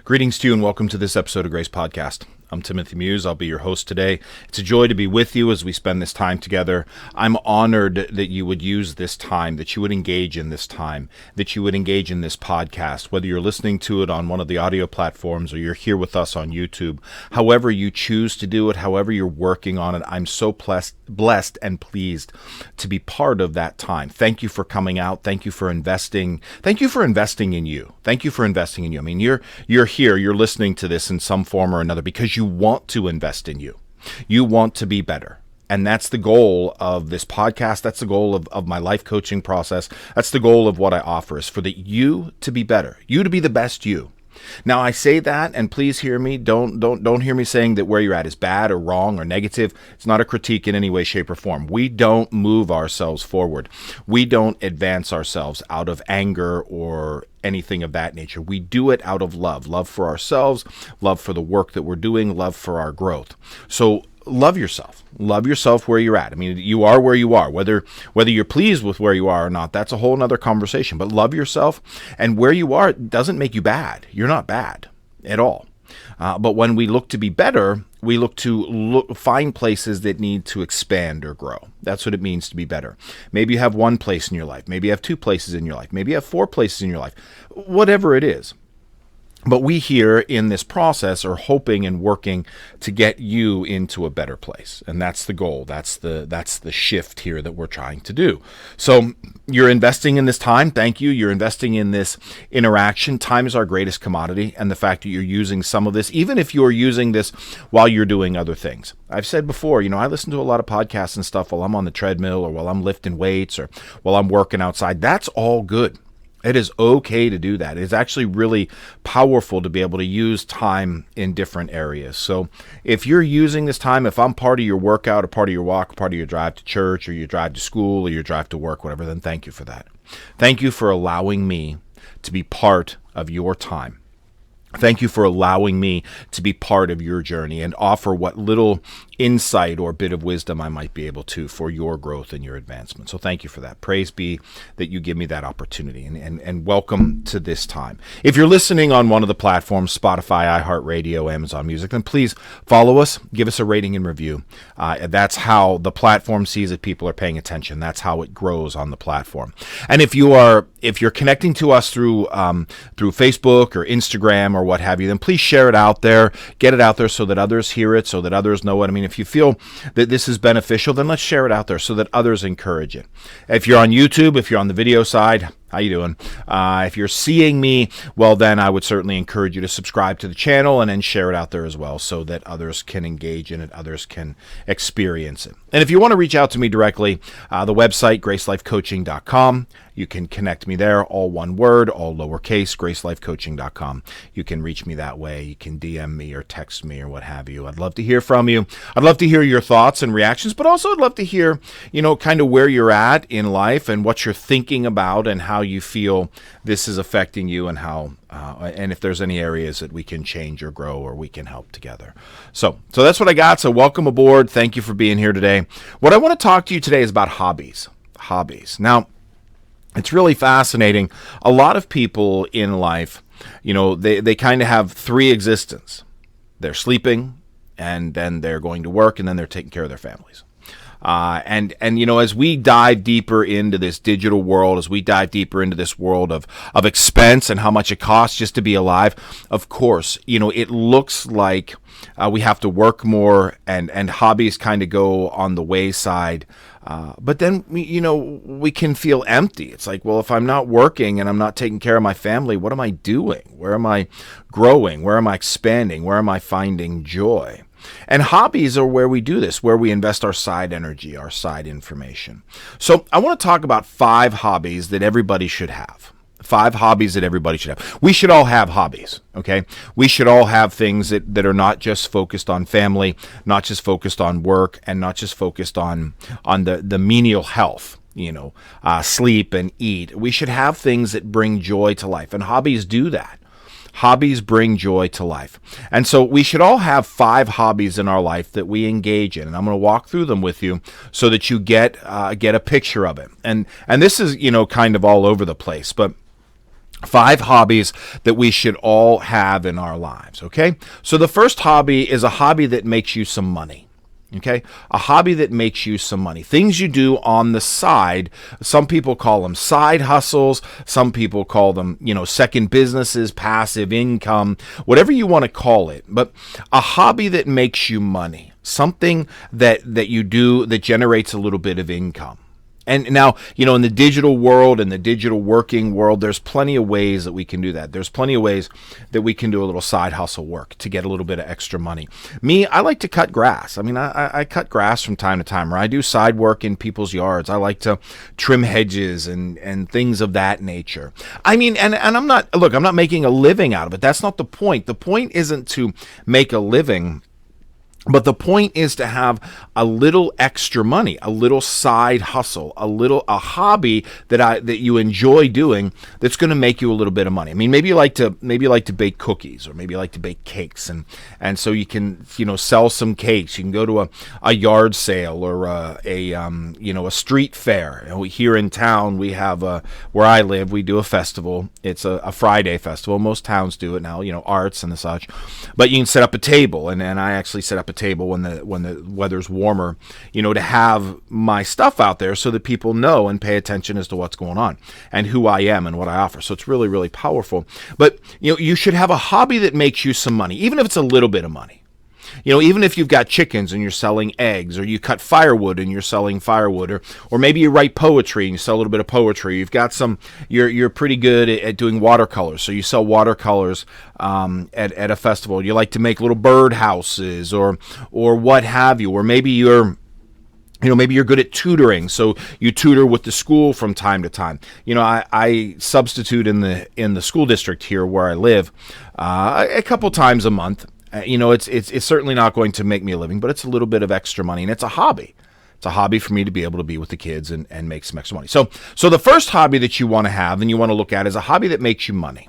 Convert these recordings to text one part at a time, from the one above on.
Greetings to you and welcome to this episode of Grace Podcast. I'm Timothy Muse. I'll be your host today. It's a joy to be with you as we spend this time together. I'm honored that you would use this time, that you would engage in this time, that you would engage in this podcast, whether you're listening to it on one of the audio platforms or you're here with us on YouTube. However you choose to do it, however you're working on it, I'm so blessed and pleased to be part of that time. Thank you for coming out. Thank you for investing. Thank you for investing in you. Thank you for investing in you. I mean, you're here, you're listening to this in some form or another because you want to invest in you. You want to be better. And that's the goal of this podcast. That's the goal of my life coaching process. That's the goal of what I offer, is for you to be better, you to be the best you. Now, I say that, and please hear me. Don't hear me saying that where you're at is bad or wrong or negative. It's not a critique in any way, shape, or form. We don't move ourselves forward. We don't advance ourselves out of anger or anything of that nature. We do it out of love for ourselves, love for the work that we're doing, love for our growth. So love yourself. Love yourself where you're at. I mean, you are where you are. Whether you're pleased with where you are or not, that's a whole nother conversation. But love yourself, and where you are doesn't make you bad. You're not bad at all. But when we look to be better, we look to find places that need to expand or grow. That's what it means to be better. Maybe you have one place in your life. Maybe you have two places in your life. Maybe you have four places in your life. Whatever it is. But we here in this process are hoping and working to get you into a better place. And that's the goal. That's the shift here that we're trying to do. So you're investing in this time. Thank you. You're investing in this interaction. Time is our greatest commodity. And the fact that you're using some of this, even if you're using this while you're doing other things. I've said before, I listen to a lot of podcasts and stuff while I'm on the treadmill or while I'm lifting weights or while I'm working outside. That's all good. It is okay to do that. It's actually really powerful to be able to use time in different areas. So if you're using this time, if I'm part of your workout or part of your walk, or part of your drive to church or your drive to school or your drive to work, whatever, then thank you for that. Thank you for allowing me to be part of your time. Thank you for allowing me to be part of your journey and offer what little insight or bit of wisdom I might be able to for your growth and your advancement. So thank you for that. Praise be that you give me that opportunity, and welcome to this time. If you're listening on one of the platforms, Spotify, iHeartRadio, Amazon Music, then please follow us, give us a rating and review. That's how the platform sees that people are paying attention. That's how it grows on the platform. And if you're connecting to us through Facebook or Instagram or what have you, then please share it out there, get it out there so that others hear it, so that others know it. I mean, if you feel that this is beneficial, then let's share it out there so that others encourage it. If you're on YouTube, if you're on the video side, how you doing? If you're seeing me, well, then I would certainly encourage you to subscribe to the channel and then share it out there as well so that others can engage in it, others can experience it. And if you want to reach out to me directly, the website, GraceLifeCoaching.com. You can connect me there, all one word, all lowercase, GraceLifeCoaching.com. You can reach me that way. You can DM me or text me or what have you. I'd love to hear from you. I'd love to hear your thoughts and reactions, but also I'd love to hear, kind of where you're at in life and what you're thinking about and how you feel this is affecting you and how, and if there's any areas that we can change or grow or we can help together. So that's what I got. So welcome aboard. Thank you for being here today. What I want to talk to you today is about hobbies. Now, it's really fascinating. A lot of people in life, they kind of have three existences. They're sleeping, and then they're going to work, and then they're taking care of their families. And as we dive deeper into this digital world, as we dive deeper into this world of expense and how much it costs just to be alive, of course, it looks like we have to work more and hobbies kind of go on the wayside. But then, we can feel empty. It's like, well, if I'm not working and I'm not taking care of my family, what am I doing? Where am I growing? Where am I expanding? Where am I finding joy? And hobbies are where we do this, where we invest our side energy, our side information. So I want to talk about 5 hobbies that everybody should have. 5 hobbies that everybody should have. We should all have hobbies, okay? We should all have things that are not just focused on family, not just focused on work, and not just focused on the menial health, sleep and eat. We should have things that bring joy to life, and hobbies do that. Hobbies bring joy to life. And so we should all have 5 hobbies in our life that we engage in. And I'm going to walk through them with you so that you get a picture of it. And this is, kind of all over the place. But 5 hobbies that we should all have in our lives, okay? So the first hobby is a hobby that makes you some money. Okay, a hobby that makes you some money. Things you do on the side. Some people call them side hustles. Some people call them, second businesses, passive income, whatever you want to call it. But a hobby that makes you money, something that you do that generates a little bit of income. And now, in the digital world and the digital working world, there's plenty of ways that we can do that. There's plenty of ways that we can do a little side hustle work to get a little bit of extra money. Me, I like to cut grass. I mean, I cut grass from time to time, or I do side work in people's yards. I like to trim hedges and things of that nature. I mean, and I'm not making a living out of it. That's not the point. The point isn't to make a living. But the point is to have a little extra money, a little side hustle, a hobby that you enjoy doing that's going to make you a little bit of money. I mean, maybe you like to bake cookies, or maybe you like to bake cakes, and so you can sell some cakes. You can go to a yard sale or a street fair. Here in town we have where I live, we do a festival. It's a Friday festival. Most towns do it now, arts and the such. But you can set up a table, and I actually set up a table when the weather's warmer, to have my stuff out there so that people know and pay attention as to what's going on and who I am and what I offer. So it's really, really powerful. But you should have a hobby that makes you some money, even if it's a little bit of money. Even if you've got chickens and you're selling eggs, or you cut firewood and you're selling firewood, or maybe you write poetry and you sell a little bit of poetry. You've got you're pretty good at doing watercolors, so you sell watercolors at a festival. You like to make little bird houses or what have you, or maybe maybe you're good at tutoring, so you tutor with the school from time to time. I substitute in the school district here where I live a couple times a month. It's certainly not going to make me a living, but it's a little bit of extra money, and it's a hobby. It's a hobby for me to be able to be with the kids and make some extra money. So the first hobby that you want to have and you want to look at is a hobby that makes you money.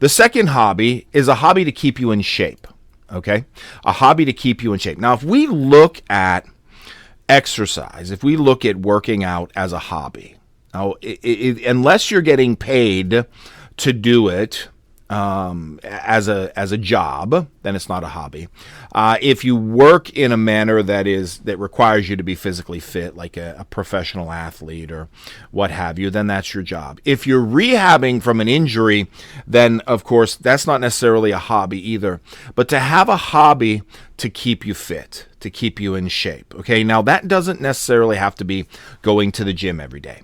The second hobby is a hobby to keep you in shape, okay? A hobby to keep you in shape. Now, if we look at exercise, if we look at working out as a hobby, now, unless you're getting paid to do it, as a job, then it's not a hobby. If you work in a manner that requires you to be physically fit, like a professional athlete or what have you, then that's your job. If you're rehabbing from an injury, then of course that's not necessarily a hobby either. But to have a hobby to keep you fit, to keep you in shape. Okay, now that doesn't necessarily have to be going to the gym every day,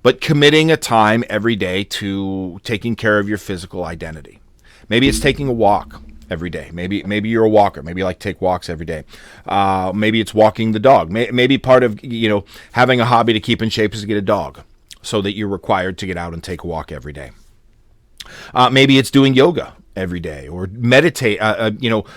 but committing a time every day to taking care of your physical identity. Maybe it's taking a walk every day. Maybe you're a walker. Maybe you like to take walks every day. Maybe it's walking the dog. Maybe part of having a hobby to keep in shape is to get a dog, so that you're required to get out and take a walk every day. Maybe it's doing yoga every day, or meditate,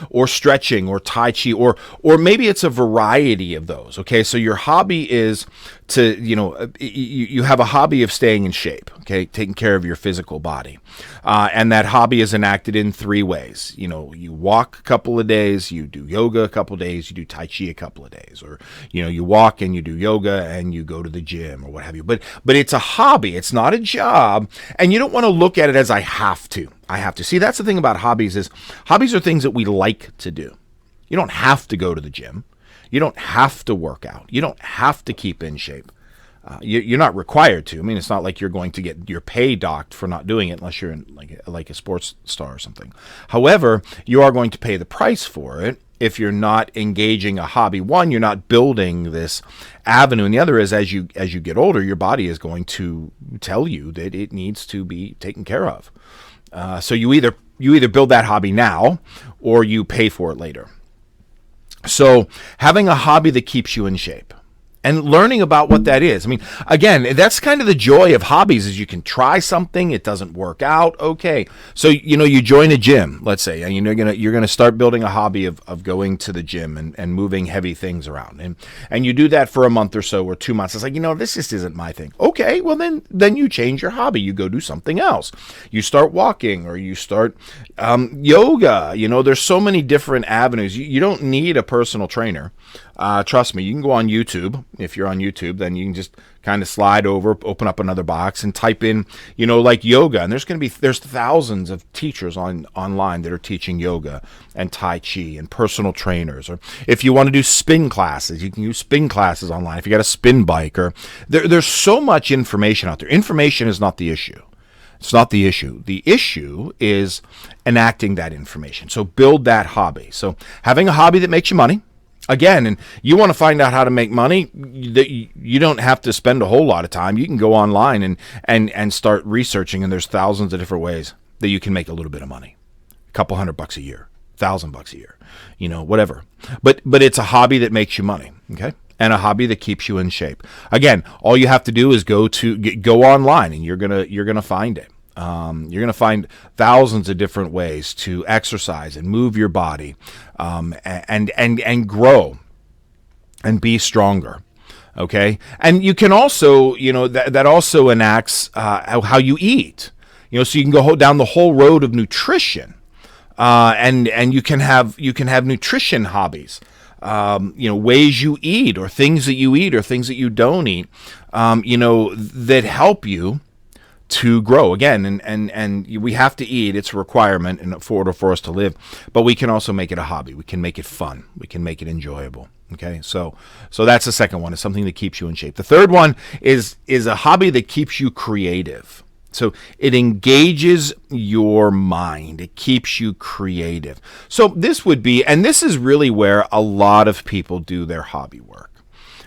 or stretching, or Tai Chi, or maybe it's a variety of those. Okay, so your hobby is to, you have a hobby of staying in shape, okay, taking care of your physical body. And that hobby is enacted in 3 ways. You walk a couple of days, you do yoga a couple of days, you do Tai Chi a couple of days, or, you walk and you do yoga and you go to the gym or what have you. But it's a hobby. It's not a job. And you don't want to look at it as I have to. See, that's the thing about hobbies is hobbies are things that we like to do. You don't have to go to the gym. You don't have to work out. You don't have to keep in shape. You're not required to. I mean, it's not like you're going to get your pay docked for not doing it unless you're in like a sports star or something. However, you are going to pay the price for it if you're not engaging a hobby. One, you're not building this avenue, and the other is as you get older, your body is going to tell you that it needs to be taken care of. So you either build that hobby now or you pay for it later. So having a hobby that keeps you in shape and learning about what that is. I mean, again, that's kind of the joy of hobbies is you can try something, it doesn't work out. Okay. So, you join a gym, let's say, and you're going to start building a hobby of going to the gym and moving heavy things around. And you do that for a month or so or 2 months. It's like, this just isn't my thing. Okay. Well, then you change your hobby. You go do something else. You start walking or you start yoga. There's so many different avenues. You don't need a personal trainer. trust me, you can go on YouTube. If you're on YouTube, then you can just kind of slide over, open up another box, and type in, like yoga. And there's thousands of teachers online that are teaching yoga and Tai Chi and personal trainers. Or if you want to do spin classes, you can use spin classes online. If you got a spin bike, or there's so much information out there. Information is not the issue. It's not the issue. The issue is enacting that information. So build that hobby. So having a hobby that makes you money. Again, and you want to find out how to make money, you don't have to spend a whole lot of time. You can go online and start researching, and there's thousands of different ways that you can make a little bit of money. A couple $100 a year, $1,000 a year, whatever. But it's a hobby that makes you money, okay? And a hobby that keeps you in shape. Again, all you have to do is go online, and you're gonna find it. You're gonna find thousands of different ways to exercise and move your body, and grow, and be stronger. Okay, and you can also, that also enacts how you eat. So you can go down the whole road of nutrition, and you can have nutrition hobbies. Ways you eat, or things that you eat, or things that you don't eat, that help you to grow. Again, and we have to eat. It's a requirement in order for us to live, but we can also make it a hobby. We can make it fun. We can make it enjoyable. Okay, so that's the second one, is something that keeps you in shape. The third one is a hobby that keeps you creative. So it engages your mind. It keeps you creative. So this would be, and this is really where a lot of people do their hobby work.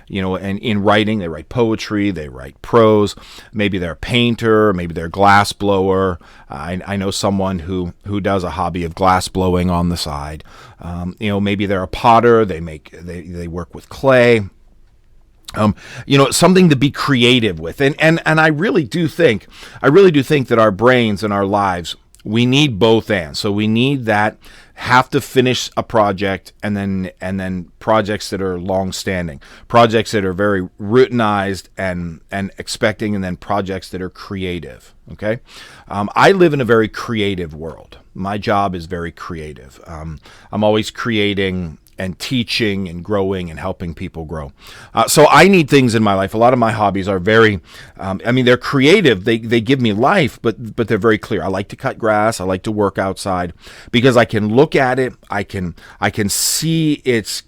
And in writing, they write poetry, they write prose. Maybe they're a painter, maybe they're a glass blower. I know someone who does a hobby of glass blowing on the side. Maybe they're a potter. They work with clay. Something to be creative with. And I really do think that our brains and our lives, we need both and. So we need that, have to finish a project, and then projects that are long-standing, projects that are very routinized and expecting, and then projects that are creative. Okay, I live in a very creative world. My job is very creative. I'm always creating and teaching and growing and helping people grow. So I need things in my life. A lot of my hobbies are very, they're creative. They give me life, but they're very clear. I like to cut grass. I like to work outside because I can look at it. I can see its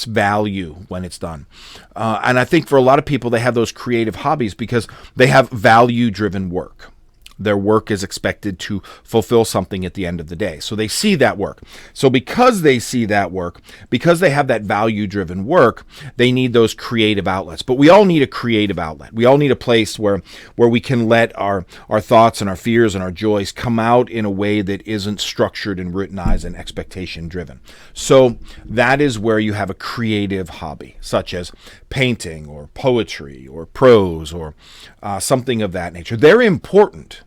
value when it's done. And I think for a lot of people, they have those creative hobbies because they have value-driven work. Their work is expected to fulfill something at the end of the day. So they see that work. So because they see that work, because they have that value-driven work, they need those creative outlets. But we all need a creative outlet. We all need a place where we can let our thoughts and our fears and our joys come out in a way that isn't structured and routinized and expectation-driven. So that is where you have a creative hobby, such as painting or poetry or prose or something of that nature. They're important.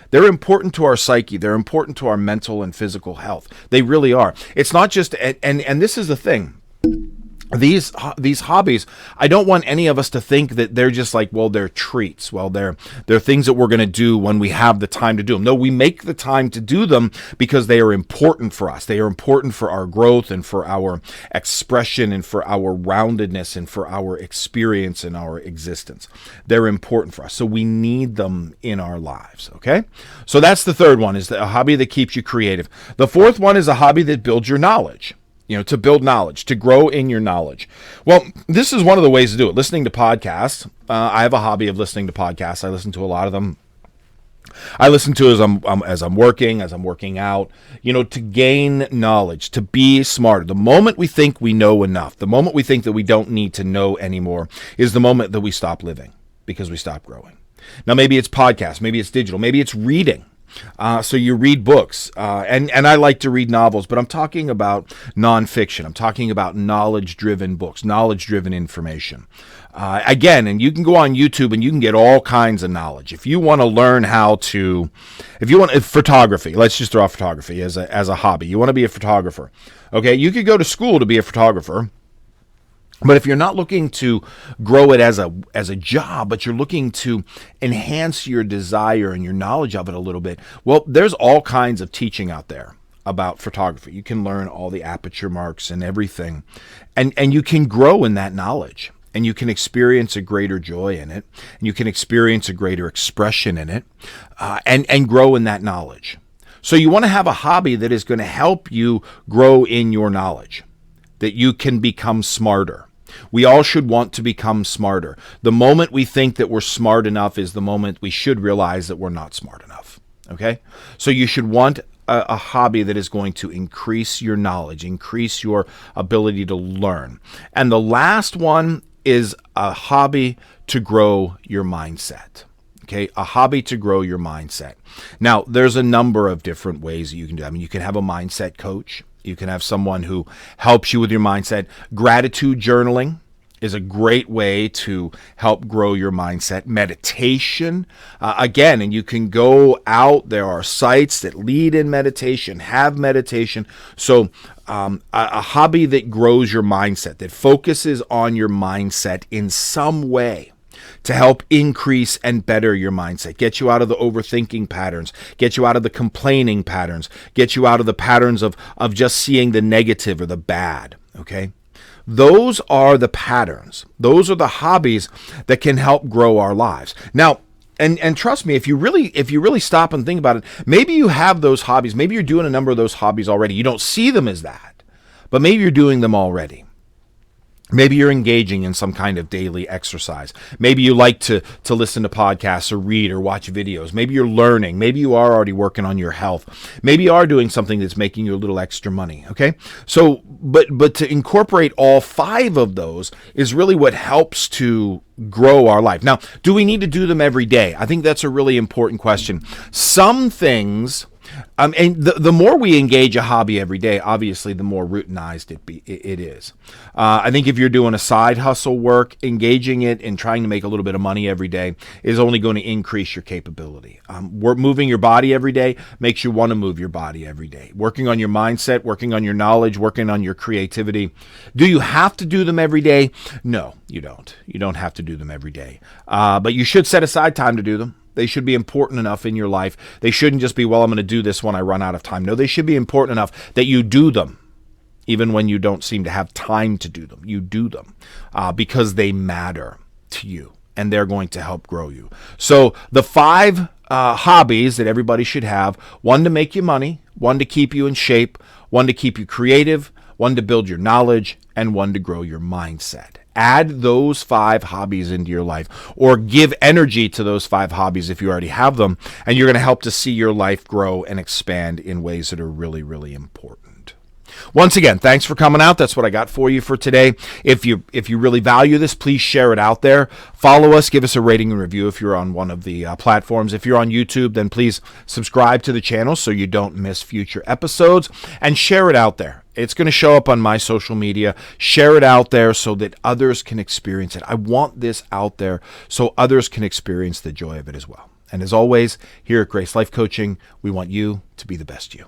They're important to our psyche. They're important to our mental and physical health. They really are. It's not just, and this is the thing. These hobbies, I don't want any of us to think that they're just like, well, they're treats. Well, they're things that we're going to do when we have the time to do them. No, we make the time to do them because they are important for us. They are important for our growth and for our expression and for our roundedness and for our experience and our existence. They're important for us. So we need them in our lives, okay? So that's the third one, is a hobby that keeps you creative. The fourth one is a hobby that builds your knowledge. To build knowledge, to grow in your knowledge. Well, this is one of the ways to do it. Listening to podcasts. I have a hobby of listening to podcasts. I listen to a lot of them. I listen to as I'm working out, to gain knowledge, to be smarter. The moment we think we know enough, the moment we think that we don't need to know anymore, is the moment that we stop living because we stop growing. Now, maybe it's podcasts, maybe it's digital, maybe it's reading. So you read books, and I like to read novels, but I'm talking about nonfiction. I'm talking about knowledge-driven books, knowledge-driven information. Again, and you can go on YouTube and you can get all kinds of knowledge. If you want to learn photography, let's just throw out photography as a hobby. You want to be a photographer. Okay, you could go to school to be a photographer. But if you're not looking to grow it as a job, but you're looking to enhance your desire and your knowledge of it a little bit, well, there's all kinds of teaching out there. about photography. You can learn all the aperture marks and everything, and you can grow in that knowledge, and you can experience a greater joy in it, and you can experience a greater expression in it, and grow in that knowledge. So you want to have a hobby that is going to help you grow in your knowledge, that you can become smarter. We all should want to become smarter. The moment we think that we're smart enough is the moment we should realize that we're not smart enough. Okay? So you should want a hobby that is going to increase your knowledge, increase your ability to learn. And the last one is a hobby to grow your mindset. Okay, a hobby to grow your mindset. Now, there's a number of different ways that you can do it. I mean, you can have a mindset coach. You can have someone who helps you with your mindset. Gratitude journaling is a great way to help grow your mindset. Meditation, again, and you can go out. There are sites that lead in meditation, have meditation. So a hobby that grows your mindset, that focuses on your mindset in some way, to help increase and better your mindset, get you out of the overthinking patterns, get you out of the complaining patterns, get you out of the patterns of just seeing the negative or the bad, okay? Those are the patterns. Those are the hobbies that can help grow our lives. Now, and trust me, if you really stop and think about it, maybe you have those hobbies, maybe you're doing a number of those hobbies already. You don't see them as that, but maybe you're doing them already. Maybe you're engaging in some kind of daily exercise. Maybe you like to listen to podcasts or read or watch videos. Maybe you're learning. Maybe you are already working on your health. Maybe you are doing something that's making you a little extra money. Okay? So, but to incorporate all 5 of those is really what helps to grow our life. Now, do we need to do them every day? I think that's a really important question. Some things, and the more we engage a hobby every day, obviously, the more routinized it is. I think if you're doing a side hustle work, engaging it and trying to make a little bit of money every day is only going to increase your capability. Moving your body every day makes you want to move your body every day. Working on your mindset, working on your knowledge, working on your creativity. Do you have to do them every day? No, you don't. You don't have to do them every day. But you should set aside time to do them. They should be important enough in your life. They shouldn't just be, well, I'm going to do this when I run out of time. No, they should be important enough that you do them, even when you don't seem to have time to do them. You do them because they matter to you, and they're going to help grow you. So the 5 hobbies that everybody should have: 1 to make you money, 1 to keep you in shape, 1 to keep you creative, 1 to build your knowledge, and 1 to grow your mindset. Add those 5 hobbies into your life, or give energy to those 5 hobbies if you already have them, and you're going to help to see your life grow and expand in ways that are really, really important. Once again, thanks for coming out. That's what I got for you for today. If you really value this, please share it out there. Follow us, give us a rating and review if you're on one of the platforms. If you're on YouTube, then please subscribe to the channel so you don't miss future episodes, and share it out there. It's going to show up on my social media. Share it out there so that others can experience it. I want this out there so others can experience the joy of it as well. And as always, here at Grace Life Coaching, we want you to be the best you.